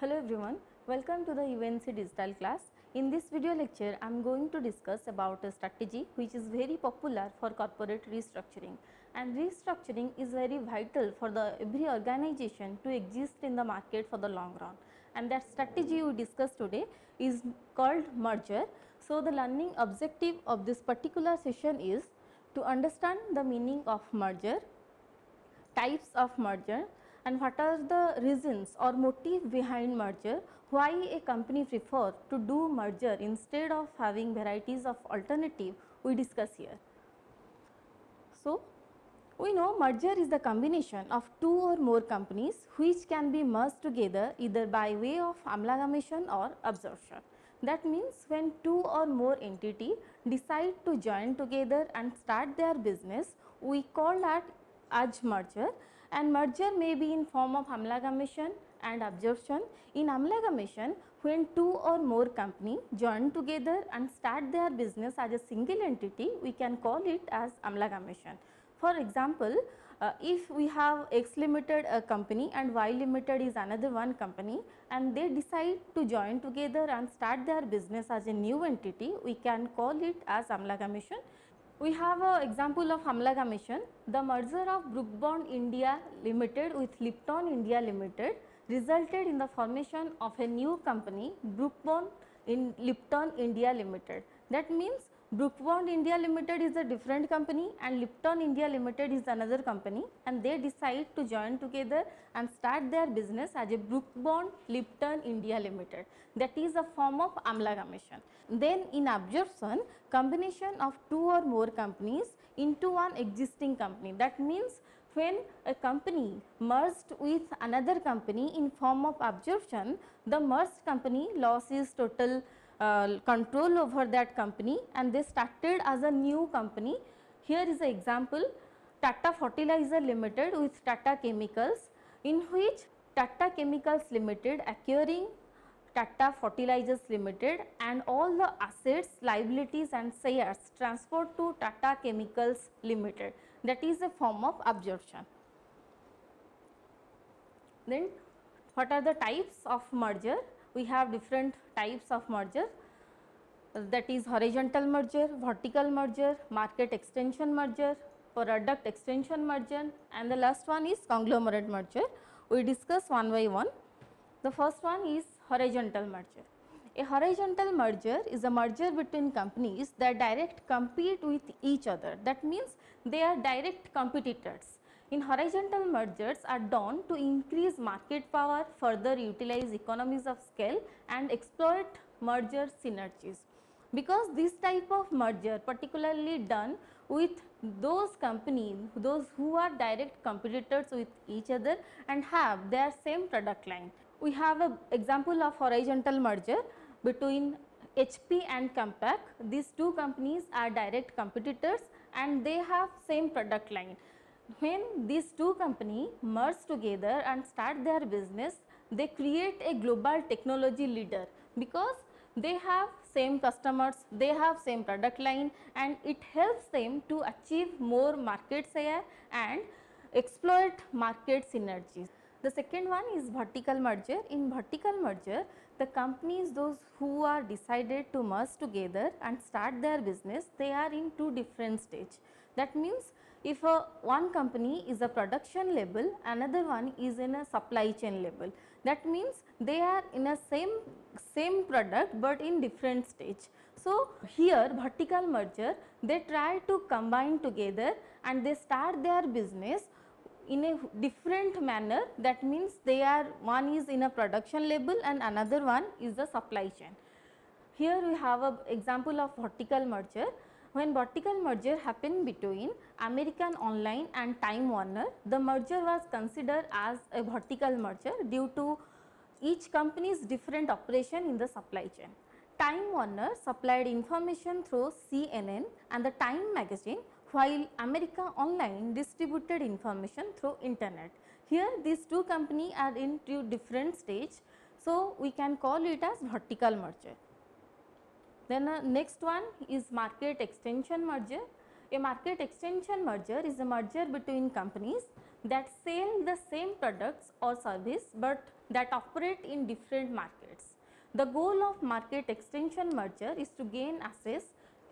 Hello everyone, welcome to the UNC Digital class. In this video lecture, I am going to discuss about a strategy which is very popular for corporate restructuring, and restructuring is very vital for the every organization to exist in the market for the long run, and that strategy we discuss today is called merger. So, the learning objective of this particular session is to understand the meaning of merger, types of merger, and what are the reasons or motive behind merger, why a company prefer to do merger instead of having varieties of alternative we discuss here. So, we know merger is the combination of two or more companies which can be merged together either by way of amalgamation or absorption. That means when two or more entity decide to join together and start their business, we call that as merger, and merger may be in form of amalgamation and absorption. In amalgamation, when two or more company join together and start their business as a single entity, we can call it as amalgamation. For example, if we have X Limited a company and Y Limited is another one company, and they decide to join together and start their business as a new entity, we can call it as amalgamation. We have an example of amalgamation. The merger of Brook Bond India Limited with Lipton India Limited resulted in the formation of a new company, Brook Bond in Lipton India Limited. That means Brook Bond India Limited is a different company and Lipton India Limited is another company, and they decide to join together and start their business as a Brook Bond Lipton India Limited. That is a form of amalgamation. Then in absorption, combination of two or more companies into one existing company. That means when a company merged with another company in form of absorption, the merged company loses total control over that company and they started as a new company. Here is an example, Tata Fertilizer Limited with Tata Chemicals, in which Tata Chemicals Limited acquiring Tata Fertilizers Limited and all the assets, liabilities and shares transferred to Tata Chemicals Limited. That is a form of absorption. Then what are the types of merger? We have different types of merger, that is horizontal merger, vertical merger, market extension merger, product extension merger, and the last one is conglomerate merger. We discuss one by one. The first one is horizontal merger. A horizontal merger is a merger between companies that direct compete with each other. That means they are direct competitors. In horizontal mergers are done to increase market power, further utilize economies of scale and exploit merger synergies. Because this type of merger particularly done with those companies, those who are direct competitors with each other and have their same product line. We have an example of horizontal merger between HP and Compaq. These two companies are direct competitors and they have same product line. When these two companies merge together and start their business, they create a global technology leader because they have same customers, they have same product line, and it helps them to achieve more market share and exploit market synergies. The second one is vertical merger. In vertical merger, the companies those who are decided to merge together and start their business, they are in two different stages. That means if one company is a production level, another one is in a supply chain level. That means they are in a same product but in different stage. So here vertical merger, they try to combine together and they start their business in a different manner. That means they are, one is in a production level and another one is the supply chain. Here we have an example of vertical merger. When vertical merger happened between American Online and Time Warner, the merger was considered as a vertical merger due to each company's different operation in the supply chain. Time Warner supplied information through CNN and the Time magazine, while America Online distributed information through internet. Here these two companies are in two different stages, so we can call it as vertical merger. Then next one is market extension merger. A market extension merger is a merger between companies that sell the same products or service but that operate in different markets. The goal of market extension merger is to gain access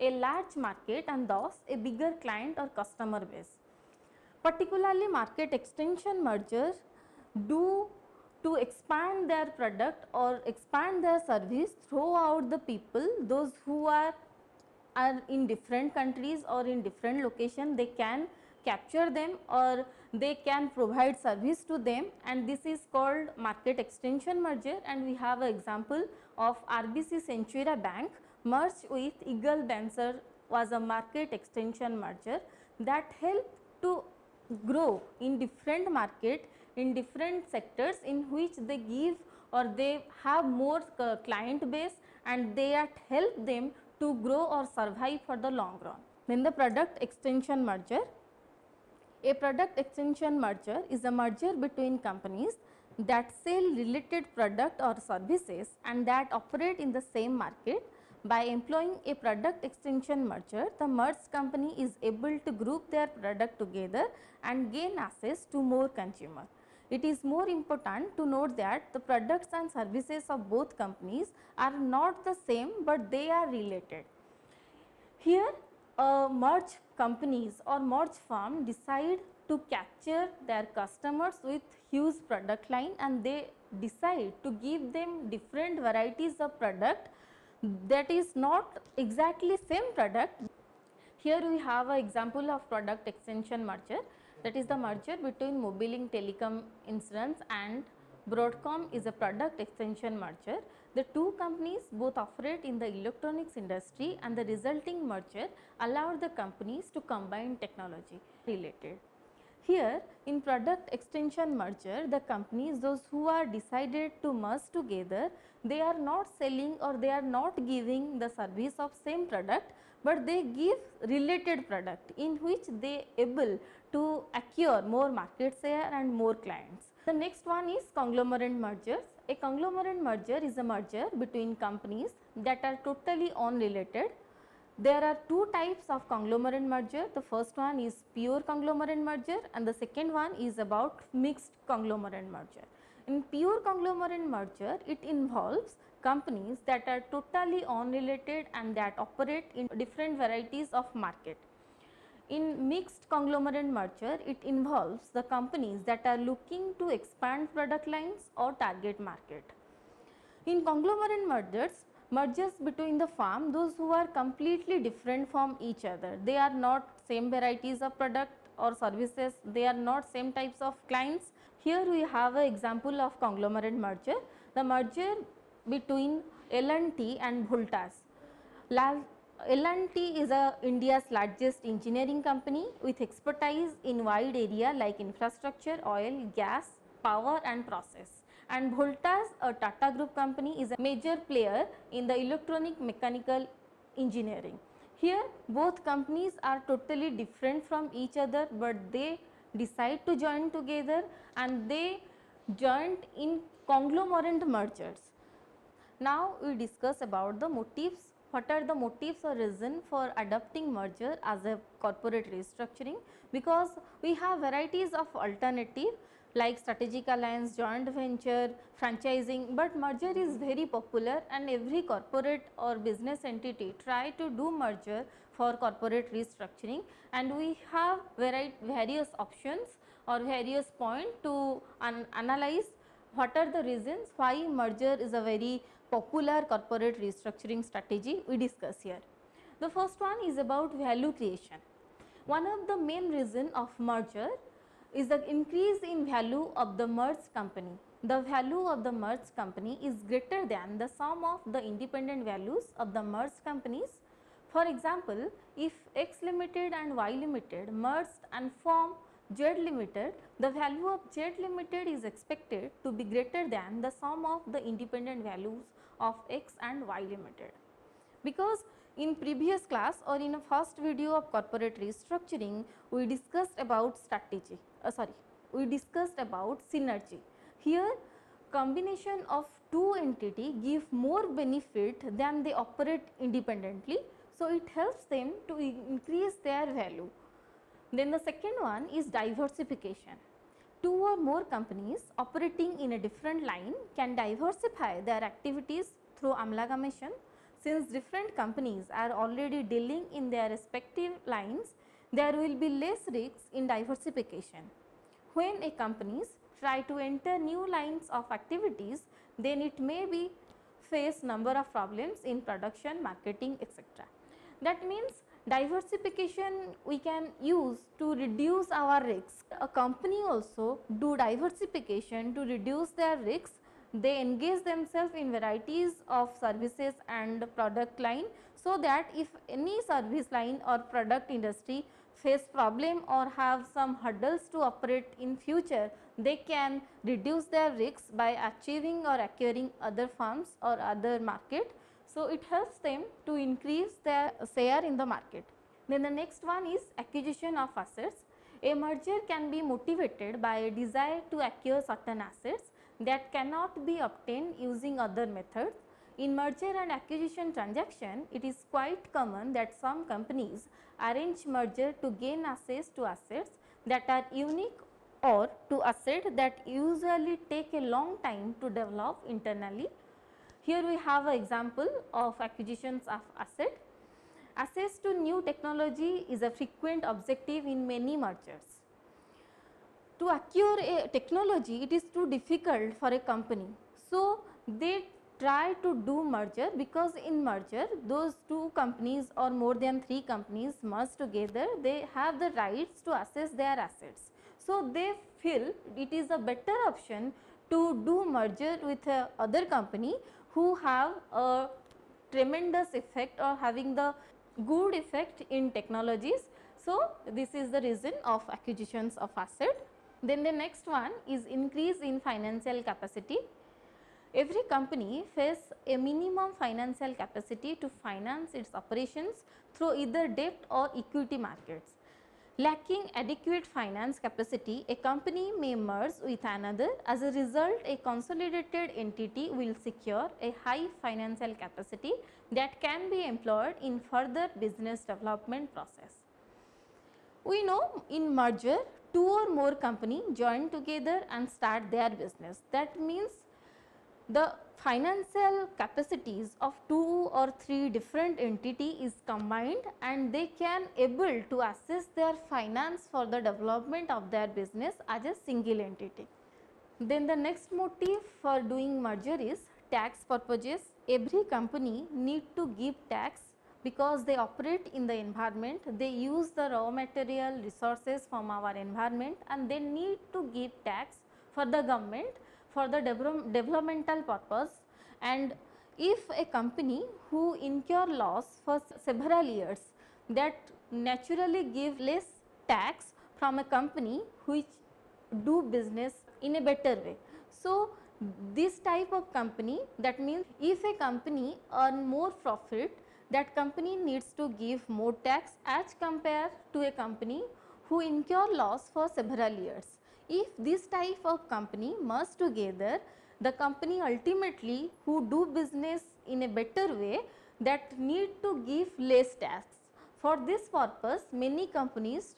a large market and thus a bigger client or customer base. Particularly market extension mergers do to expand their product or expand their service throughout the people, those who are in different countries or in different location, they can capture them or they can provide service to them, and this is called market extension merger. And we have an example of RBC Centura Bank merged with Eagle Benser was a market extension merger that helped to grow in different market in different sectors in which they give or they have more client base and they help them to grow or survive for the long run. Then the product extension merger. A product extension merger is a merger between companies that sell related product or services and that operate in the same market. By employing a product extension merger, the merged company is able to group their product together and gain access to more consumer. It is more important to note that the products and services of both companies are not the same, but they are related. Here merged companies or merged firm decide to capture their customers with huge product line and they decide to give them different varieties of product that is not exactly same product. Here we have an example of product extension merger, that is the merger between Mobilink Telecom Insurance and Broadcom is a product extension merger. The two companies both operate in the electronics industry and the resulting merger allowed the companies to combine technology related. Here in product extension merger, the companies those who are decided to merge together, they are not selling or they are not giving the service of same product, but they give related product in which they able to acquire more market share and more clients. The next one is conglomerate mergers. A conglomerate merger is a merger between companies that are totally unrelated. There are two types of conglomerate merger. The first one is pure conglomerate merger and the second one is about mixed conglomerate merger. In pure conglomerate merger, it involves companies that are totally unrelated and that operate in different varieties of market. In mixed conglomerate merger, it involves the companies that are looking to expand product lines or target market. In conglomerate mergers between the firm, those who are completely different from each other, they are not same varieties of product or services, they are not same types of clients. Here we have an example of conglomerate merger, the merger between L&T and Voltas. L&T is India's largest engineering company with expertise in wide area like infrastructure, oil, gas, power and process. And Voltas, a Tata Group company, is a major player in the electronic mechanical engineering. Here both companies are totally different from each other, but they decide to join together and they joined in conglomerate mergers. Now we discuss about the motives. What are the motives or reason for adopting merger as a corporate restructuring? Because we have varieties of alternative like strategic alliance, joint venture, franchising, but merger is very popular and every corporate or business entity try to do merger for corporate restructuring, and we have various options or various points to analyze what are the reasons why merger is a very popular corporate restructuring strategy we discuss here. The first one is about value creation. One of the main reason of merger is the increase in value of the merged company. The value of the merged company is greater than the sum of the independent values of the merged companies. For example, if X Limited and Y Limited merged and form Z Limited, the value of Z Limited is expected to be greater than the sum of the independent values of X and Y Limited. Because in previous class or in a first video of corporate restructuring, we discussed about strategy, we discussed about synergy. Here combination of two entity give more benefit than they operate independently, so it helps them to increase their value. Then the second one is diversification. two or more companies operating in a different line can diversify their activities through amalgamation. Since different companies are already dealing in their respective lines, there will be less risks in diversification. When a companies try to enter new lines of activities, then it may be face number of problems in production, marketing, etc. That means diversification we can use to reduce our risks. A company also do diversification to reduce their risks. They engage themselves in varieties of services and product line, so that if any service line or product industry face problem or have some hurdles to operate in future, they can reduce their risks by achieving or acquiring other firms or other market. So, it helps them to increase their share in the market. Then the next one is acquisition of assets. A merger can be motivated by a desire to acquire certain assets that cannot be obtained using other methods. In merger and acquisition transaction, it is quite common that some companies arrange merger to gain access to assets that are unique or to assets that usually take a long time to develop internally. Here we have an example of acquisitions of asset. Access to new technology is a frequent objective in many mergers. To acquire a technology, it is too difficult for a company. So, they try to do merger, because in merger those two companies or more than 3 companies merge together, they have the rights to access their assets. So, they feel it is a better option to do merger with a other company who have a tremendous effect or having the good effect in technologies. So, this is the reason of acquisitions of asset. Then the next one is increase in financial capacity. Every company face a minimum financial capacity to finance its operations through either debt or equity markets. Lacking adequate finance capacity, a company may merge with another. As a result, a consolidated entity will secure a high financial capacity that can be employed in further business development process. We know in merger, 2 or more companies join together and start their business. That means the financial capacities of 2 or 3 different entity is combined, and they can able to access their finance for the development of their business as a single entity. Then the next motive for doing merger is tax purposes. Every company need to give tax because they operate in the environment, they use the raw material resources from our environment, and they need to give tax for the government for the developmental purpose. And if a company who incur loss for several years, that naturally give less tax from a company which do business in a better way. So, this type of company, that means if a company earn more profit, that company needs to give more tax as compared to a company who incur loss for several years. If this type of company merge together, the company ultimately who do business in a better way, that need to give less tax. For this purpose, many companies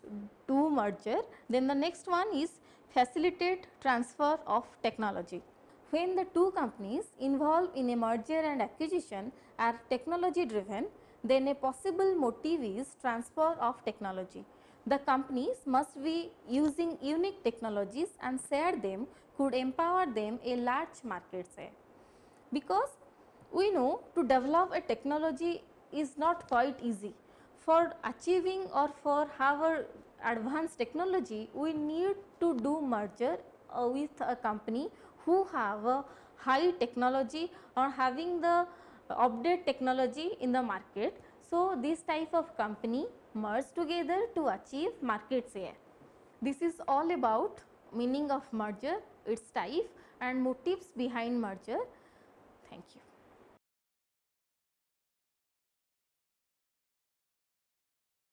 do merger. Then the next one is facilitate transfer of technology. When the two companies involved in a merger and acquisition are technology driven, then a possible motive is transfer of technology. The companies must be using unique technologies, and share them could empower them a large market share. Because we know to develop a technology is not quite easy. For achieving or for our advanced technology, we need to do merger with a company who have a high technology or having the update technology in the market. So, this type of company merge together to achieve market share. This is all about meaning of merger, its type and motives behind merger. Thank you.